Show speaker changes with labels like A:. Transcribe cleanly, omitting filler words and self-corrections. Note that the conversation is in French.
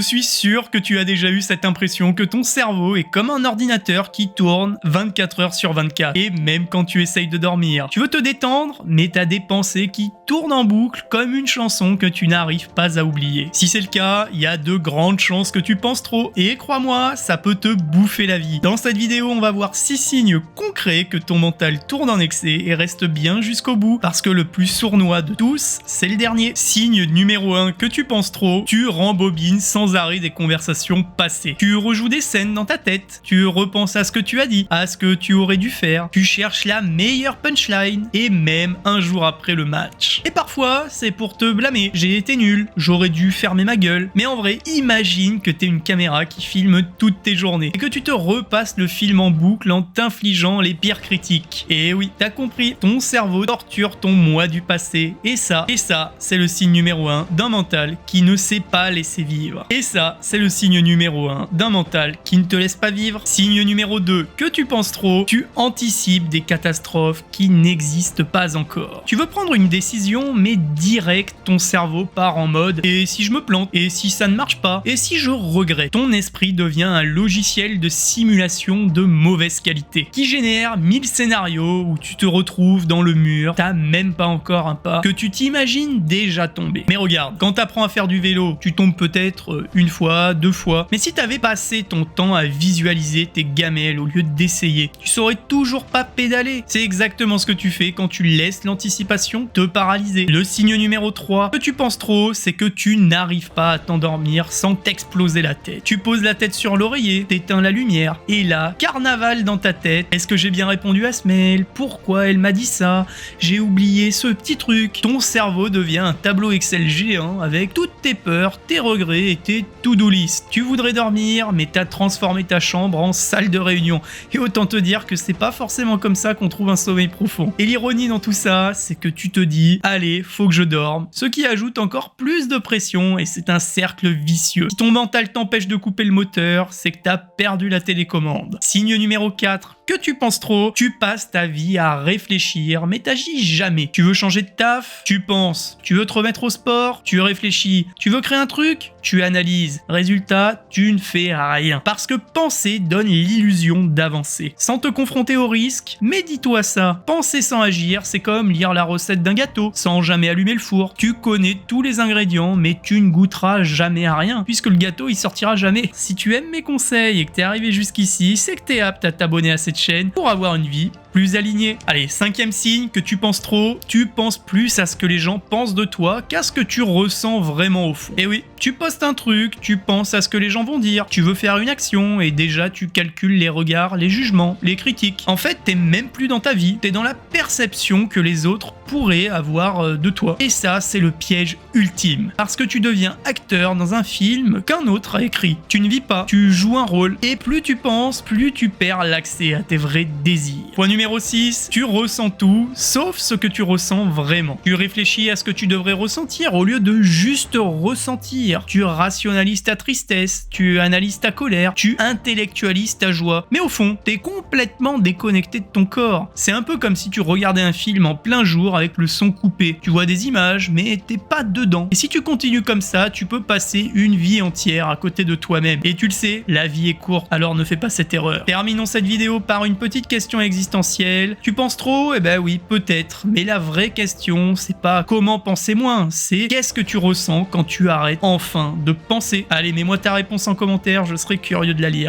A: suis sûr que tu as déjà eu cette impression que ton cerveau est comme un ordinateur qui tourne 24 heures sur 24, et même quand tu essayes de dormir. Tu veux te détendre, mais t'as des pensées qui tournent en boucle comme une chanson que tu n'arrives pas à oublier. Si c'est le cas, il y a de grandes chances que tu penses trop, et crois-moi, ça peut te bouffer la vie. Dans cette vidéo, on va voir 6 signes concrets que ton mental tourne en excès et reste bien jusqu'au bout, parce que le plus sournois de tous, c'est le dernier. Signe numéro 1, que tu penses trop, tu rembobines sans arrêt des conversations passées. Tu rejoues des scènes dans ta tête, tu repenses à ce que tu as dit, à ce que tu aurais dû faire, tu cherches la meilleure punchline, et même un jour après le match. Et parfois, c'est pour te blâmer. J'ai été nul, j'aurais dû fermer ma gueule. Mais en vrai, imagine que t'es une caméra qui filme toutes tes journées, et que tu te repasses le film en boucle en t'infligeant les pires critiques. Et oui, t'as compris, ton cerveau torture ton moi du passé, et ça, c'est le signe numéro 1 d'un mental qui ne sait pas laisser vivre. Et ça, c'est le signe numéro 1 d'un mental qui ne te laisse pas vivre. Signe numéro 2, que tu penses trop, tu anticipes des catastrophes qui n'existent pas encore. Tu veux prendre une décision, mais direct, ton cerveau part en mode « et si je me plante ? Et si ça ne marche pas ? Et si je regrette ?» Ton esprit devient un logiciel de simulation de mauvaise qualité, qui génère 1000 scénarios où tu te retrouves dans le mur, t'as même pas encore un pas, que tu t'imagines déjà tomber. Mais regarde, quand t'apprends à faire du vélo, tu tombes peut-être une fois, 2 fois, mais si t'avais passé ton temps à visualiser tes gamelles au lieu d'essayer, tu saurais toujours pas pédaler. C'est exactement ce que tu fais quand tu laisses l'anticipation te paralyser. Le signe numéro 3, que tu penses trop, c'est que tu n'arrives pas à t'endormir sans t'exploser la tête. Tu poses la tête sur l'oreiller, t'éteins la lumière, et là, carnaval dans ta tête. Est-ce que j'ai bien répondu à ce mail? Pourquoi elle m'a dit ça? J'ai oublié ce petit truc. Ton cerveau devient un tableau Excel géant avec toutes tes peurs, tes regrets et tes to-do list. Tu voudrais dormir, mais t'as transformé ta chambre en salle de réunion. Et autant te dire que c'est pas forcément comme ça qu'on trouve un sommeil profond. Et l'ironie dans tout ça, c'est que tu te dis, allez, faut que je dorme. Ce qui ajoute encore plus de pression, et c'est un cercle vicieux. Si ton mental t'empêche de couper le moteur, c'est que t'as perdu la télécommande. Signe numéro 4, que tu penses trop, tu passes ta vie à réfléchir, mais t'agis jamais. Tu veux changer de taf, tu penses. Tu veux te remettre au sport, tu réfléchis. Tu veux créer un truc, tu analyses. Résultat, tu ne fais rien. Parce que penser donne l'illusion d'avancer. Sans te confronter au risque, mais dis-toi ça. Penser sans agir, c'est comme lire la recette d'un gâteau, sans jamais allumer le four. Tu connais tous les ingrédients, mais tu ne goûteras jamais à rien, puisque le gâteau, il sortira jamais. Si tu aimes mes conseils et que t'es arrivé jusqu'ici, c'est que t'es apte à t'abonner à cette chaîne pour avoir une vie plus alignée. Allez, 5e signe, que tu penses trop, tu penses plus à ce que les gens pensent de toi qu'à ce que tu ressens vraiment au fond. Et oui, tu postes un truc, tu penses à ce que les gens vont dire, tu veux faire une action et déjà tu calcules les regards, les jugements, les critiques. En fait, t'es même plus dans ta vie, t'es dans la perception que les autres pourraient avoir de toi. Et ça, c'est le piège ultime. Parce que tu deviens acteur dans un film qu'un autre a écrit. Tu ne vis pas, tu joues un rôle. Et plus tu penses, plus tu perds l'accès à tes vrais désirs. Point numéro 6, tu ressens tout, sauf ce que tu ressens vraiment. Tu réfléchis à ce que tu devrais ressentir au lieu de juste ressentir. Tu rationalises ta tristesse, tu analyses ta colère, tu intellectualises ta joie. Mais au fond, t'es complètement déconnecté de ton corps. C'est un peu comme si tu regardais un film en plein jour avec le son coupé. Tu vois des images, mais t'es pas dedans. Et si tu continues comme ça, tu peux passer une vie entière à côté de toi-même. Et tu le sais, la vie est courte, alors ne fais pas cette erreur. Terminons cette vidéo par une petite question existentielle. Tu penses trop? Eh ben oui, peut-être. Mais la vraie question, c'est pas comment penser moins, c'est qu'est-ce que tu ressens quand tu arrêtes enfin de penser. Allez, mets-moi ta réponse en commentaire, je serais curieux de la lire.